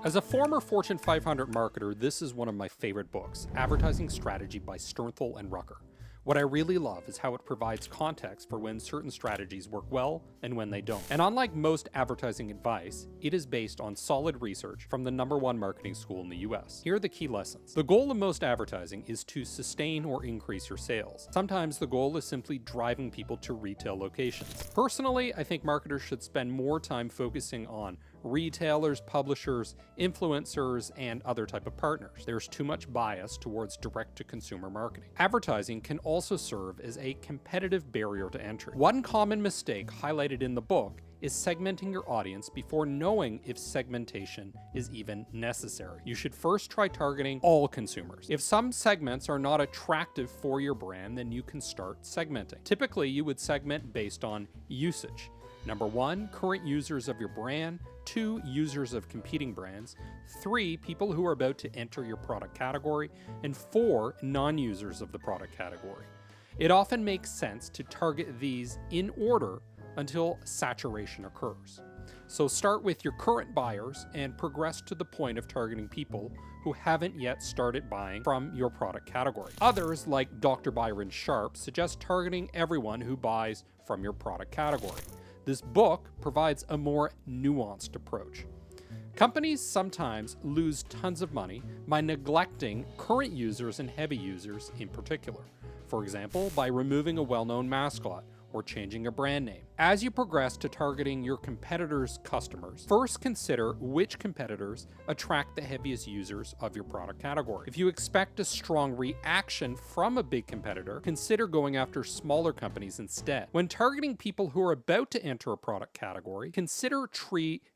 As a former Fortune 500 marketer, this is one of my favorite books, Advertising Strategy by Sternthal and Rucker. What I really love is how it provides context for when certain strategies work well and when they don't. And unlike most advertising advice, it is based on solid research from the #1 marketing school in the US. Here are the key lessons. The goal of most advertising is to sustain or increase your sales. Sometimes the goal is simply driving people to retail locations. Personally, I think marketers should spend more time focusing on retailers, publishers, influencers, and other type of partners. There's too much bias towards direct-to-consumer marketing. Advertising can also serve as a competitive barrier to entry. One common mistake highlighted in the book is segmenting your audience before knowing if segmentation is even necessary. You should first try targeting all consumers. If some segments are not attractive for your brand, then you can start segmenting. Typically, you would segment based on usage. Number 1, current users of your brand. 2, users of competing brands. 3, people who are about to enter your product category. And 4, non-users of the product category. It often makes sense to target these in order until saturation occurs. So start with your current buyers and progress to the point of targeting people who haven't yet started buying from your product category. Others, like Dr. Byron Sharp, suggest targeting everyone who buys from your product category. This book provides a more nuanced approach. Companies sometimes lose tons of money by neglecting current users and heavy users in particular. For example, by removing a well-known mascot or changing a brand name. As you progress to targeting your competitors' customers, first consider which competitors attract the heaviest users of your product category. If you expect a strong reaction from a big competitor, consider going after smaller companies instead. When targeting people who are about to enter a product category, consider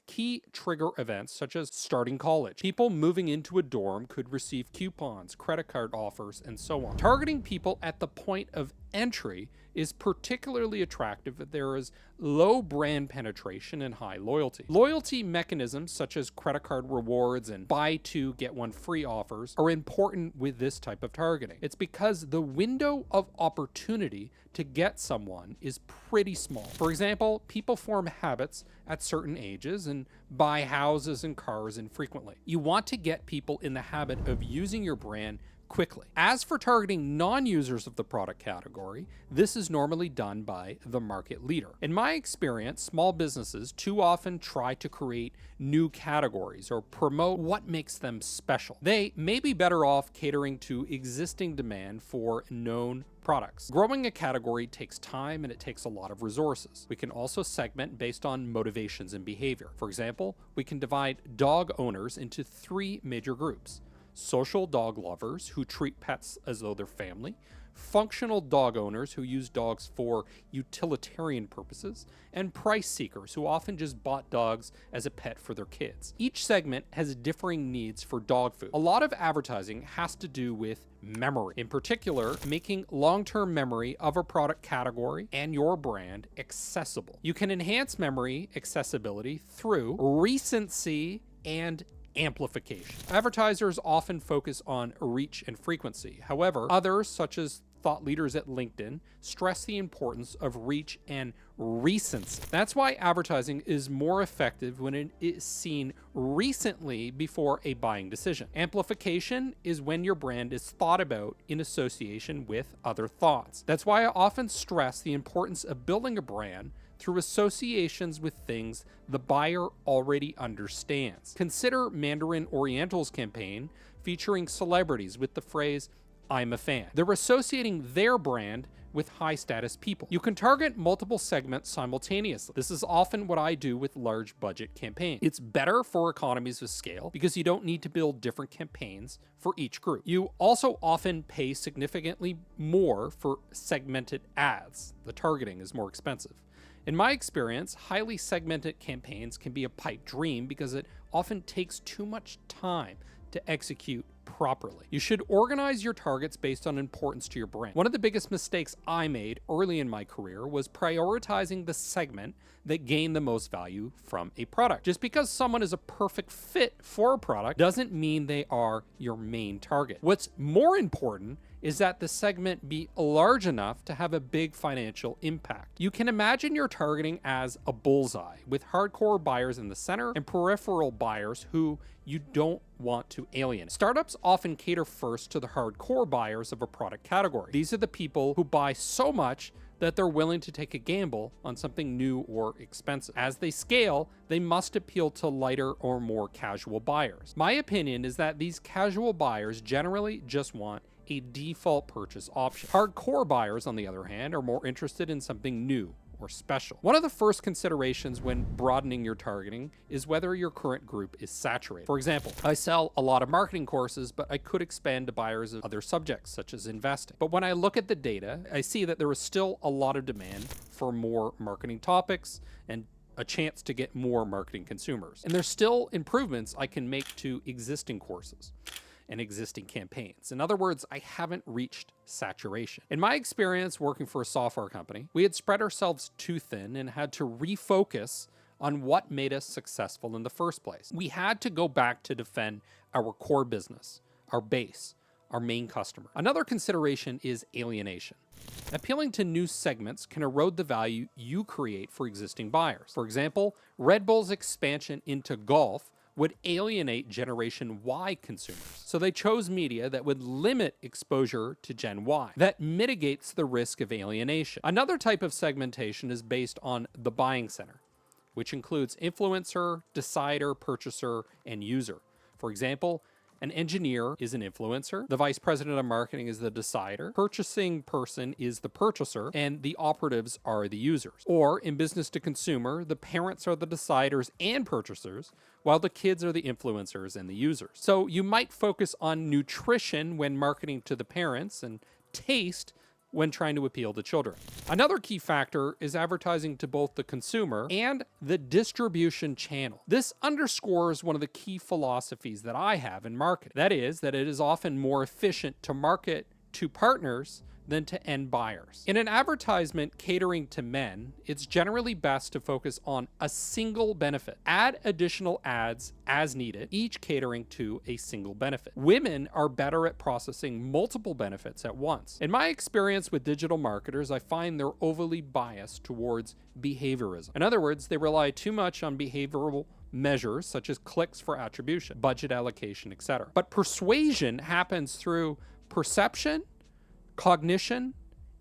key trigger events such as starting college. People moving into a dorm could receive coupons, credit card offers, and so on. Targeting people at the point of entry is particularly attractive if there is low brand penetration and high loyalty. Loyalty mechanisms such as credit card rewards and buy two, get one free offers are important with this type of targeting. It's because the window of opportunity to get someone is pretty small. For example, people form habits at certain ages and buy houses and cars infrequently. You want to get people in the habit of using your brand quickly. As for targeting non-users of the product category, this is normally done by the market leader. In my experience, small businesses too often try to create new categories or promote what makes them special. They may be better off catering to existing demand for known products. Growing a category takes time and it takes a lot of resources. We can also segment based on motivations and behavior. For example, we can divide dog owners into 3 major groups: social dog lovers who treat pets as though they're family, functional dog owners who use dogs for utilitarian purposes, and price seekers who often just bought dogs as a pet for their kids. Each segment has differing needs for dog food. A lot of advertising has to do with memory. In particular, making long-term memory of a product category and your brand accessible. You can enhance memory accessibility through recency and amplification. Advertisers often focus on reach and frequency. However, others, such as thought leaders at LinkedIn, stress the importance of reach and recency. That's why advertising is more effective when it is seen recently before a buying decision. Amplification is when your brand is thought about in association with other thoughts. That's why I often stress the importance of building a brand through associations with things the buyer already understands. Consider Mandarin Oriental's campaign featuring celebrities with the phrase, "I'm a fan." They're associating their brand with high-status people. You can target multiple segments simultaneously. This is often what I do with large budget campaigns. It's better for economies of scale because you don't need to build different campaigns for each group. You also often pay significantly more for segmented ads. The targeting is more expensive. In my experience, highly segmented campaigns can be a pipe dream because it often takes too much time to execute properly. You should organize your targets based on importance to your brand. One of the biggest mistakes I made early in my career was prioritizing the segment that gained the most value from a product. Just because someone is a perfect fit for a product doesn't mean they are your main target. What's more important is that the segment be large enough to have a big financial impact. You can imagine your targeting as a bullseye, with hardcore buyers in the center and peripheral buyers who you don't want to alienate. Startups often cater first to the hardcore buyers of a product category. These are the people who buy so much that they're willing to take a gamble on something new or expensive. As they scale, they must appeal to lighter or more casual buyers. My opinion is that these casual buyers generally just want a default purchase option. Hardcore buyers, on the other hand, are more interested in something new or special. One of the first considerations when broadening your targeting is whether your current group is saturated. For example, I sell a lot of marketing courses, but I could expand to buyers of other subjects, such as investing. But when I look at the data, I see that there is still a lot of demand for more marketing topics and a chance to get more marketing consumers. And there's still improvements I can make to existing courses and existing campaigns. In other words, I haven't reached saturation. In my experience working for a software company, we had spread ourselves too thin and had to refocus on what made us successful in the first place. We had to go back to defend our core business, our base, our main customer. Another consideration is alienation. Appealing to new segments can erode the value you create for existing buyers. For example, Red Bull's expansion into golf would alienate Generation Y consumers. So they chose media that would limit exposure to Gen Y. That mitigates the risk of alienation. Another type of segmentation is based on the buying center, which includes influencer, decider, purchaser, and user. For example, an engineer is an influencer, the vice president of marketing is the decider, purchasing person is the purchaser, and the operatives are the users. Or in business to consumer, the parents are the deciders and purchasers, while the kids are the influencers and the users. So you might focus on nutrition when marketing to the parents and taste when trying to appeal to children. Another key factor is advertising to both the consumer and the distribution channel. This underscores one of the key philosophies that I have in marketing. That is, that it is often more efficient to market to partners than to end buyers. In an advertisement catering to men, it's generally best to focus on a single benefit. Add additional ads as needed, each catering to a single benefit. Women are better at processing multiple benefits at once. In my experience with digital marketers, I find they're overly biased towards behaviorism. In other words, they rely too much on behavioral measures such as clicks for attribution, budget allocation, etc. But persuasion happens through perception, cognition,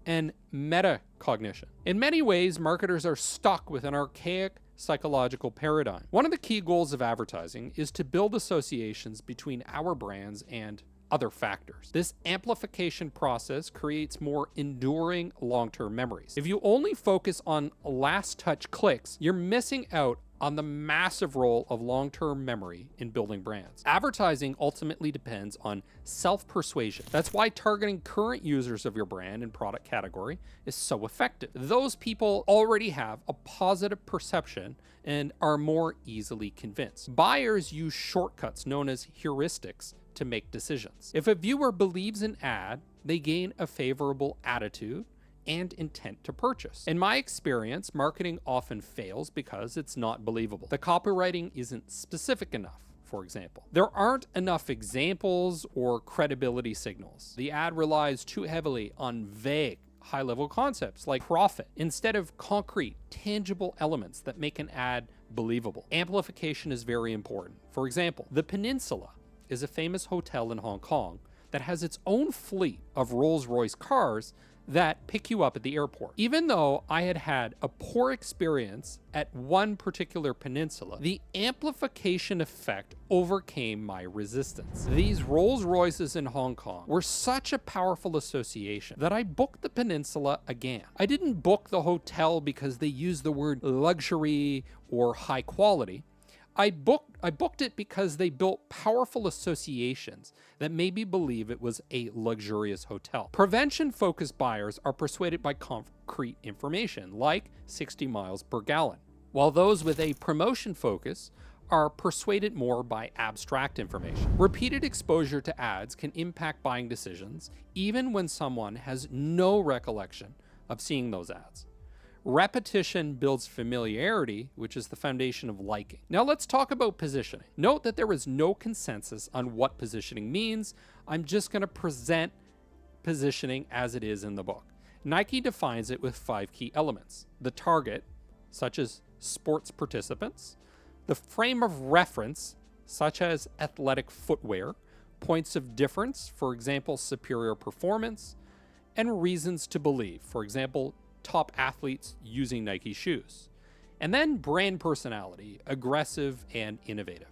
and metacognition. In many ways, marketers are stuck with an archaic psychological paradigm. One of the key goals of advertising is to build associations between our brands and other factors. This amplification process creates more enduring long-term memories. If you only focus on last touch clicks, you're missing out on the massive role of long-term memory in building brands. Advertising ultimately depends on self-persuasion. That's why targeting current users of your brand and product category is so effective. Those people already have a positive perception and are more easily convinced. Buyers use shortcuts known as heuristics to make decisions. If a viewer believes an ad, they gain a favorable attitude and intent to purchase. In my experience, marketing often fails because it's not believable. The copywriting isn't specific enough, for example. There aren't enough examples or credibility signals. The ad relies too heavily on vague, high-level concepts like profit instead of concrete, tangible elements that make an ad believable. Amplification is very important. For example, the Peninsula is a famous hotel in Hong Kong that has its own fleet of Rolls-Royce cars that pick you up at the airport. Even though I had had a poor experience at one particular peninsula, the amplification effect overcame my resistance. These Rolls-Royces in Hong Kong were such a powerful association that I booked the peninsula again. I didn't book the hotel because they used the word luxury or high quality. I booked it because they built powerful associations that made me believe it was a luxurious hotel. Prevention-focused buyers are persuaded by concrete information, like 60 miles per gallon, while those with a promotion focus are persuaded more by abstract information. Repeated exposure to ads can impact buying decisions, even when someone has no recollection of seeing those ads. Repetition builds familiarity, which is the foundation of liking. Now let's talk about positioning. Note that there is no consensus on what positioning means. I'm just going to present positioning as it is in the book. Nike defines it with 5 key elements: the target, such as sports participants; the frame of reference, such as athletic footwear; points of difference, for example, superior performance; and reasons to believe, for example, top athletes using Nike shoes. And then brand personality, aggressive and innovative.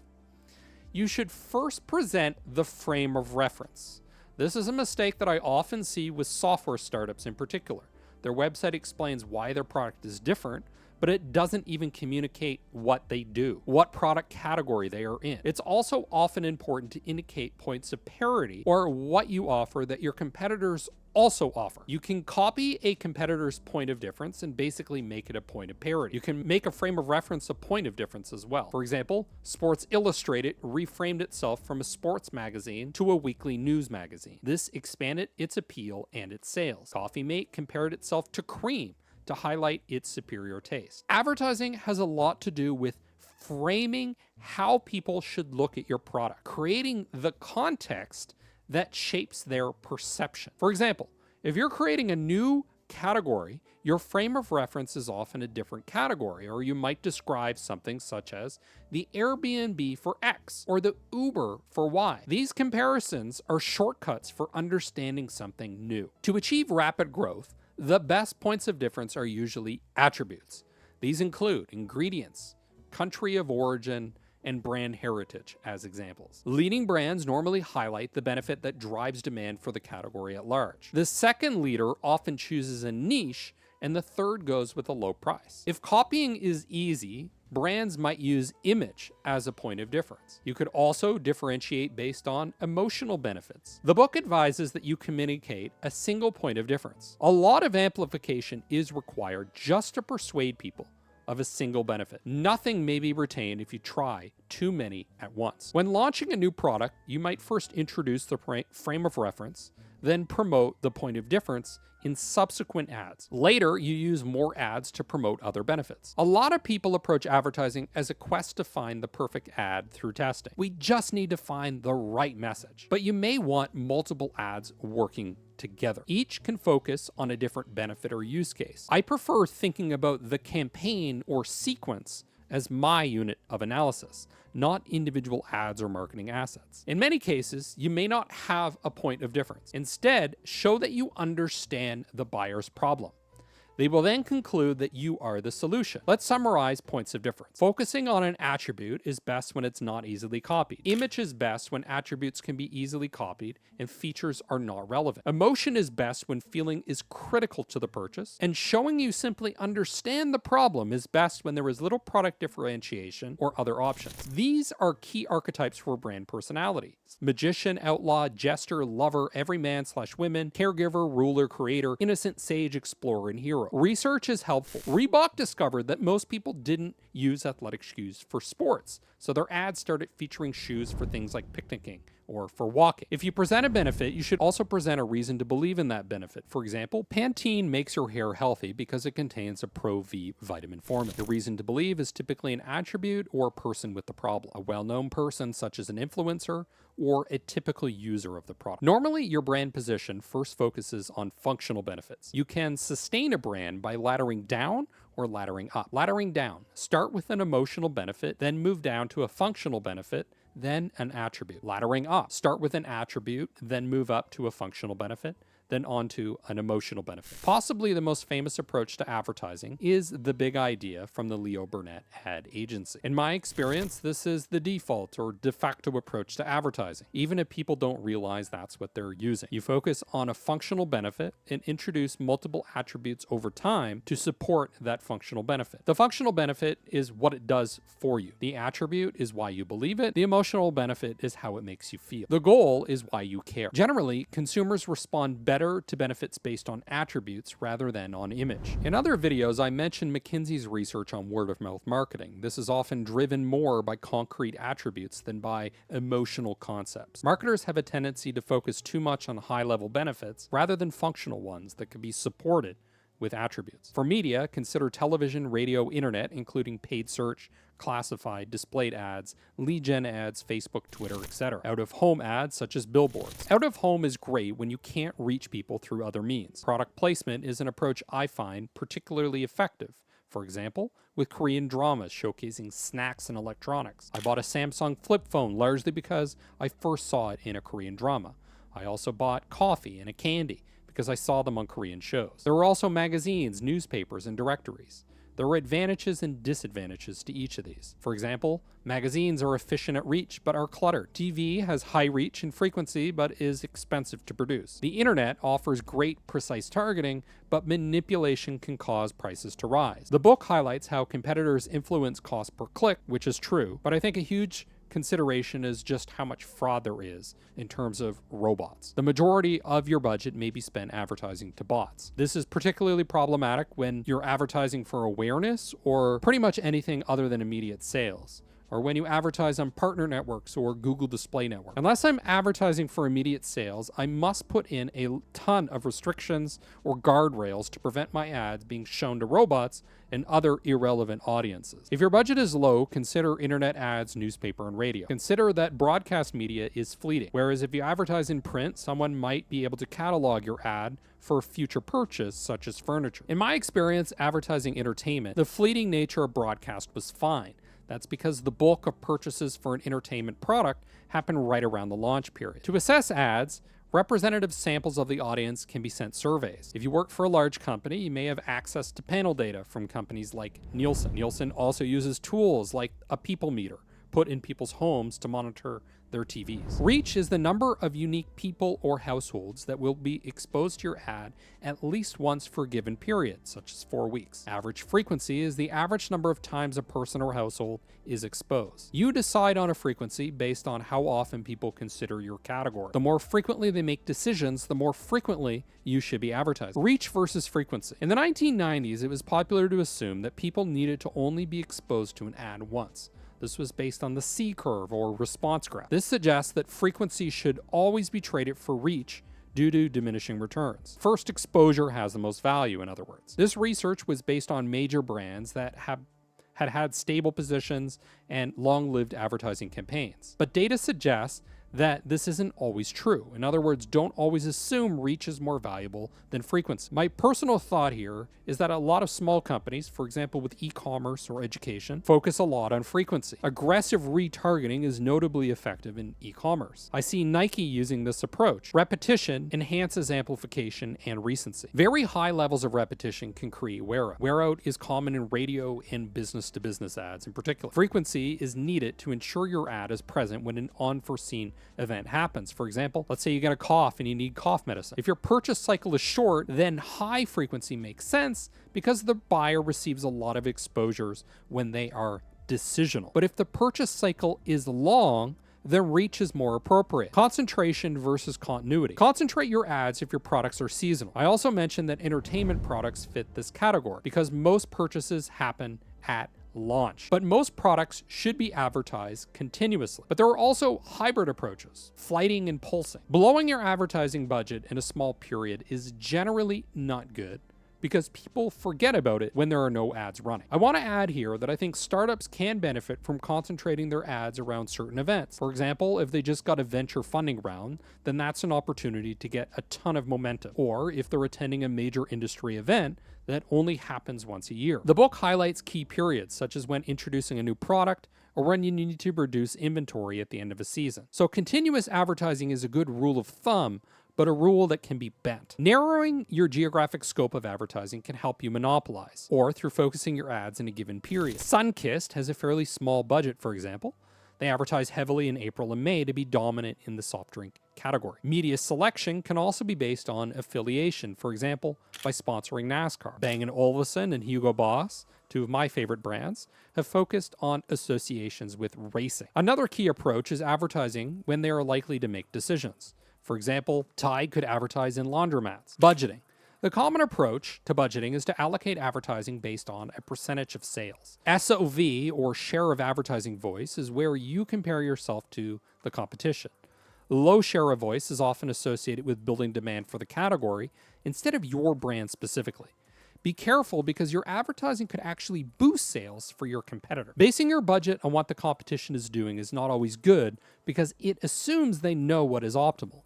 You should first present the frame of reference. This is a mistake that I often see with software startups in particular. Their website explains why their product is different, but it doesn't even communicate what they do, what product category they are in. It's also often important to indicate points of parity or what you offer that your competitors also offer. You can copy a competitor's point of difference and basically make it a point of parity. You can make a frame of reference a point of difference as well. For example, Sports Illustrated reframed itself from a sports magazine to a weekly news magazine. This expanded its appeal and its sales. Coffee Mate compared itself to cream to highlight its superior taste. Advertising has a lot to do with framing how people should look at your product, creating the context that shapes their perception. For example, if you're creating a new category, your frame of reference is often a different category, or you might describe something such as the Airbnb for X or the Uber for Y. These comparisons are shortcuts for understanding something new. To achieve rapid growth, the best points of difference are usually attributes. These include ingredients, country of origin, and brand heritage as examples. Leading brands normally highlight the benefit that drives demand for the category at large. The second leader often chooses a niche, and the third goes with a low price. If copying is easy, brands might use image as a point of difference. You could also differentiate based on emotional benefits. The book advises that you communicate a single point of difference. A lot of amplification is required just to persuade people of a single benefit. Nothing may be retained if you try too many at once. When launching a new product, you might first introduce the frame of reference, then promote the point of difference in subsequent ads. Later, you use more ads to promote other benefits. A lot of people approach advertising as a quest to find the perfect ad through testing. We just need to find the right message. But you may want multiple ads working together. Each can focus on a different benefit or use case. I prefer thinking about the campaign or sequence as my unit of analysis, not individual ads or marketing assets. In many cases, you may not have a point of difference. Instead, show that you understand the buyer's problem. They will then conclude that you are the solution. Let's summarize points of difference. Focusing on an attribute is best when it's not easily copied. Image is best when attributes can be easily copied and features are not relevant. Emotion is best when feeling is critical to the purchase, and showing you simply understand the problem is best when there is little product differentiation or other options. These are key archetypes for brand personality: magician, outlaw, jester, lover, everyman/women, caregiver, ruler, creator, innocent, sage, explorer, and hero. Research is helpful. Reebok discovered that most people didn't use athletic shoes for sports, so their ads started featuring shoes for things like picnicking or for walking. If you present a benefit, you should also present a reason to believe in that benefit. For example, Pantene makes your hair healthy because it contains a Pro-V vitamin formula. The reason to believe is typically an attribute or a person with the problem, a well-known person such as an influencer or a typical user of the product. Normally, your brand position first focuses on functional benefits. You can sustain a brand by laddering down or laddering up. Laddering down, start with an emotional benefit, then move down to a functional benefit, then an attribute. Laddering up, start with an attribute, then move up to a functional benefit, then onto an emotional benefit. Possibly the most famous approach to advertising is the big idea from the Leo Burnett ad agency. In my experience, this is the default or de facto approach to advertising, even if people don't realize that's what they're using. You focus on a functional benefit and introduce multiple attributes over time to support that functional benefit. The functional benefit is what it does for you. The attribute is why you believe it. The emotional benefit is how it makes you feel. The goal is why you care. Generally, consumers respond better better to benefits based on attributes rather than on image. In other videos, I mentioned McKinsey's research on word-of-mouth marketing. This is often driven more by concrete attributes than by emotional concepts. Marketers have a tendency to focus too much on high-level benefits rather than functional ones that can be supported with attributes. For media, consider television, radio, internet, including paid search, classified, displayed ads, lead gen ads, Facebook, Twitter, etc. Out-of-home ads, such as billboards. Out-of-home is great when you can't reach people through other means. Product placement is an approach I find particularly effective. For example, with Korean dramas showcasing snacks and electronics. I bought a Samsung flip phone largely because I first saw it in a Korean drama. I also bought coffee and a candy because I saw them on Korean shows. There were also magazines, newspapers, and directories. There are advantages and disadvantages to each of these. For example, magazines are efficient at reach but are cluttered. TV has high reach and frequency but is expensive to produce. The internet offers great precise targeting, but manipulation can cause prices to rise. The book highlights how competitors influence cost per click, which is true, but I think a huge consideration is just how much fraud there is in terms of robots. The majority of your budget may be spent advertising to bots. This is particularly problematic when you're advertising for awareness or pretty much anything other than immediate sales, or when you advertise on partner networks or Google Display Network. Unless I'm advertising for immediate sales, I must put in a ton of restrictions or guardrails to prevent my ads being shown to robots and other irrelevant audiences. If your budget is low, consider internet ads, newspaper, and radio. Consider that broadcast media is fleeting, whereas if you advertise in print, someone might be able to catalog your ad for future purchase, such as furniture. In my experience advertising entertainment, the fleeting nature of broadcast was fine. That's because the bulk of purchases for an entertainment product happen right around the launch period. To assess ads, representative samples of the audience can be sent surveys. If you work for a large company, you may have access to panel data from companies like Nielsen. Nielsen also uses tools like a people meter put in people's homes to monitor their TVs. Reach is the number of unique people or households that will be exposed to your ad at least once for a given period, such as 4 weeks. Average frequency is the average number of times a person or household is exposed. You decide on a frequency based on how often people consider your category. The more frequently they make decisions, the more frequently you should be advertising. Reach versus frequency. In the 1990s, it was popular to assume that people needed to only be exposed to an ad once. This was based on the C-curve or response graph. This suggests that frequency should always be traded for reach due to diminishing returns. First exposure has the most value, in other words. This research was based on major brands that had stable positions and long-lived advertising campaigns. But data suggests that this isn't always true. In other words, don't always assume reach is more valuable than frequency. My personal thought here is that a lot of small companies, for example with e-commerce or education, focus a lot on frequency. Aggressive retargeting is notably effective in e-commerce. I see Nike using this approach. Repetition enhances amplification and recency. Very high levels of repetition can create wear out. Wear out is common in radio and business-to-business ads in particular. Frequency is needed to ensure your ad is present when an unforeseen event happens. For example, let's say you get a cough and you need cough medicine. If your purchase cycle is short, then high frequency makes sense because the buyer receives a lot of exposures when they are decisional. But if the purchase cycle is long, then reach is more appropriate. Concentration versus continuity. Concentrate your ads if your products are seasonal. I also mentioned that entertainment products fit this category because most purchases happen at launch. But most products should be advertised continuously. But there are also hybrid approaches, flighting and pulsing. Blowing your advertising budget in a small period is generally not good because people forget about it when there are no ads running. I want to add here that I think startups can benefit from concentrating their ads around certain events. For example, if they just got a venture funding round, then that's an opportunity to get a ton of momentum. Or if they're attending a major industry event that only happens once a year. The book highlights key periods, such as when introducing a new product or when you need to reduce inventory at the end of a season. So continuous advertising is a good rule of thumb, but a rule that can be bent. Narrowing your geographic scope of advertising can help you monopolize, or through focusing your ads in a given period. Sunkist has a fairly small budget, for example. They advertise heavily in April and May to be dominant in the soft drink category. Media selection can also be based on affiliation, for example, by sponsoring NASCAR. Bang & Olufsen and Hugo Boss, two of my favorite brands, have focused on associations with racing. Another key approach is advertising when they are likely to make decisions. For example, Tide could advertise in laundromats. Budgeting. The common approach to budgeting is to allocate advertising based on a percentage of sales. SOV, or share of advertising voice, is where you compare yourself to the competition. Low share of voice is often associated with building demand for the category instead of your brand specifically. Be careful because your advertising could actually boost sales for your competitor. Basing your budget on what the competition is doing is not always good because it assumes they know what is optimal.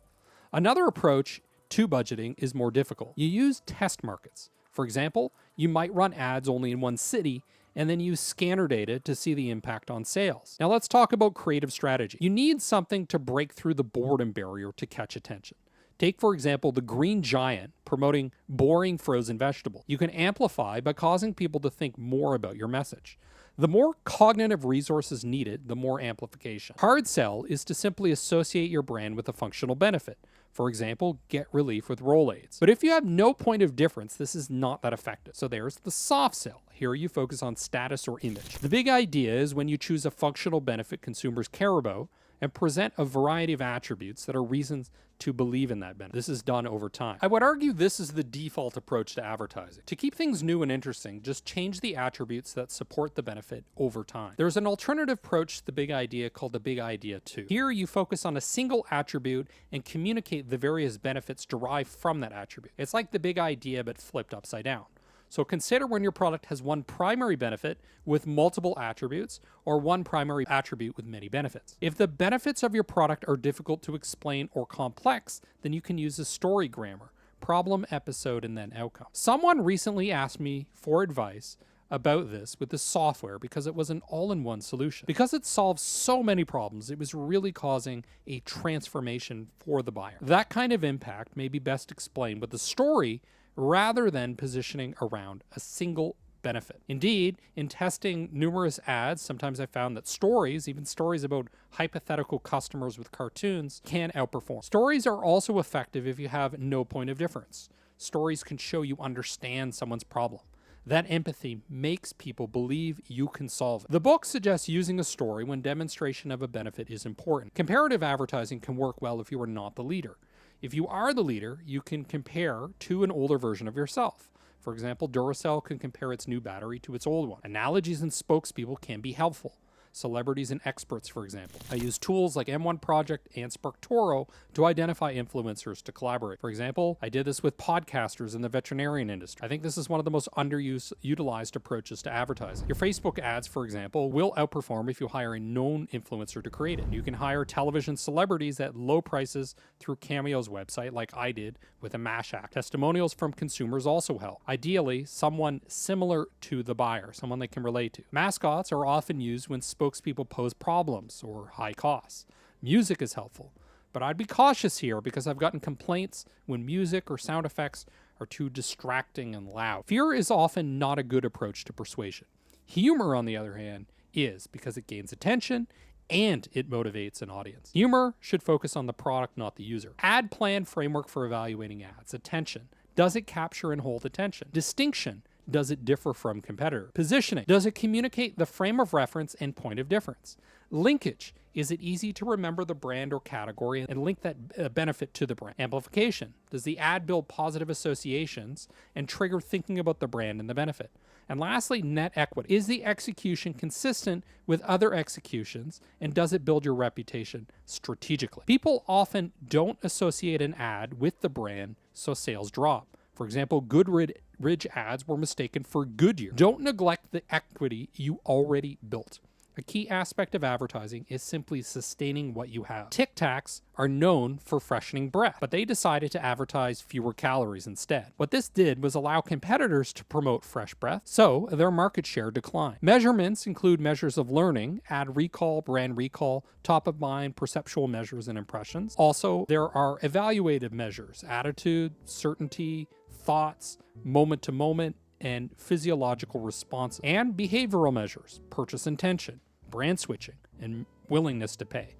Another approach to budgeting is more difficult. You use test markets. For example, you might run ads only in one city and then use scanner data to see the impact on sales. Now let's talk about creative strategy. You need something to break through the boredom barrier to catch attention. Take, for example, the Green Giant promoting boring frozen vegetable. You can amplify by causing people to think more about your message. The more cognitive resources needed, the more amplification. Hard sell is to simply associate your brand with a functional benefit. For example, get relief with Rolaids. But if you have no point of difference, this is not that effective. So there's the soft sell. Here you focus on status or image. The big idea is when you choose a functional benefit consumers care about and present a variety of attributes that are reasons to believe in that benefit. This is done over time. I would argue this is the default approach to advertising. To keep things new and interesting, just change the attributes that support the benefit over time. There's an alternative approach to the big idea called the Big Idea 2. Here you focus on a single attribute and communicate the various benefits derived from that attribute. It's like the big idea but flipped upside down. So consider when your product has one primary benefit with multiple attributes or one primary attribute with many benefits. If the benefits of your product are difficult to explain or complex, then you can use a story grammar: problem, episode, and then outcome. Someone recently asked me for advice about this with the software because it was an all-in-one solution. Because it solves so many problems, it was really causing a transformation for the buyer. That kind of impact may be best explained with a story rather than positioning around a single benefit. Indeed, in testing numerous ads, sometimes I found that stories, even stories about hypothetical customers with cartoons, can outperform. Stories are also effective if you have no point of difference. Stories can show you understand someone's problem. That empathy makes people believe you can solve it. The book suggests using a story when demonstration of a benefit is important. Comparative advertising can work well if you are not the leader. If you are the leader, you can compare to an older version of yourself. For example, Duracell can compare its new battery to its old one. Analogies and spokespeople can be helpful. Celebrities and experts, for example. I use tools like M1 Project and SparkToro to identify influencers to collaborate. For example, I did this with podcasters in the veterinarian industry. I think this is one of the most underutilized approaches to advertising. Your Facebook ads, for example, will outperform if you hire a known influencer to create it. You can hire television celebrities at low prices through Cameo's website, like I did with a MASH act. Testimonials from consumers also help. Ideally, someone similar to the buyer, someone they can relate to. Mascots are often used when spokespeople pose problems or high costs. Music is helpful, but I'd be cautious here because I've gotten complaints when music or sound effects are too distracting and loud. Fear is often not a good approach to persuasion. Humor, on the other hand, is because it gains attention and it motivates an audience. Humor should focus on the product, not the user. Ad plan framework for evaluating ads. Attention. Does it capture and hold attention? Distinction. Does it differ from competitor? Positioning. Does it communicate the frame of reference and point of difference? Linkage. Is it easy to remember the brand or category and link that benefit to the brand? Amplification. Does the ad build positive associations and trigger thinking about the brand and the benefit? And lastly, net equity. Is the execution consistent with other executions, and does it build your reputation strategically? People often don't associate an ad with the brand, so sales drop. For example, Goodrich ads were mistaken for Goodyear. Don't neglect the equity you already built. A key aspect of advertising is simply sustaining what you have. Tic Tacs are known for freshening breath, but they decided to advertise fewer calories instead. What this did was allow competitors to promote fresh breath, so their market share declined. Measurements include measures of learning, ad recall, brand recall, top of mind, perceptual measures, and impressions. Also, there are evaluative measures: attitude, certainty, thoughts, moment to moment, and physiological responses, and behavioral measures: purchase intention, brand switching, and willingness to pay.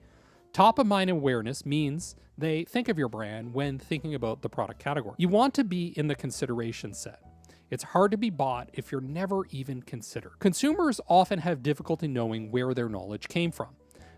Top of mind awareness means they think of your brand when thinking about the product category. You want to be in the consideration set. It's hard to be bought if you're never even considered. Consumers often have difficulty knowing where their knowledge came from.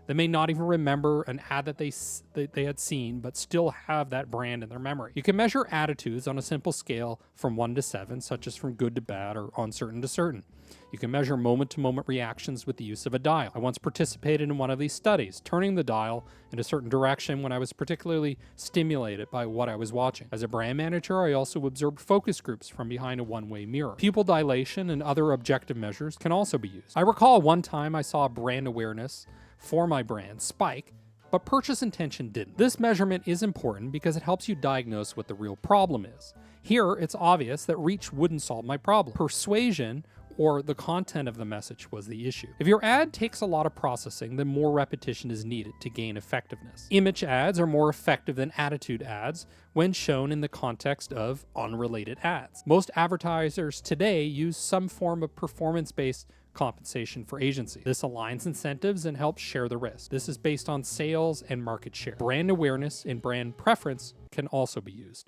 They may not even remember an ad that they had seen, but still have that brand in their memory. You can measure attitudes on a simple scale from 1 to 7, such as from good to bad or uncertain to certain. You can measure moment-to-moment reactions with the use of a dial. I once participated in one of these studies, turning the dial in a certain direction when I was particularly stimulated by what I was watching. As a brand manager, I also observed focus groups from behind a one-way mirror. Pupil dilation and other objective measures can also be used. I recall one time I saw brand awareness for my brand spike, but purchase intention didn't. This measurement is important because it helps you diagnose what the real problem is. Here, it's obvious that reach wouldn't solve my problem. Persuasion, or the content of the message, was the issue. If your ad takes a lot of processing, then more repetition is needed to gain effectiveness. Image ads are more effective than attitude ads when shown in the context of unrelated ads. Most advertisers today use some form of performance-based compensation for agencies. This aligns incentives and helps share the risk. This is based on sales and market share. Brand awareness and brand preference can also be used.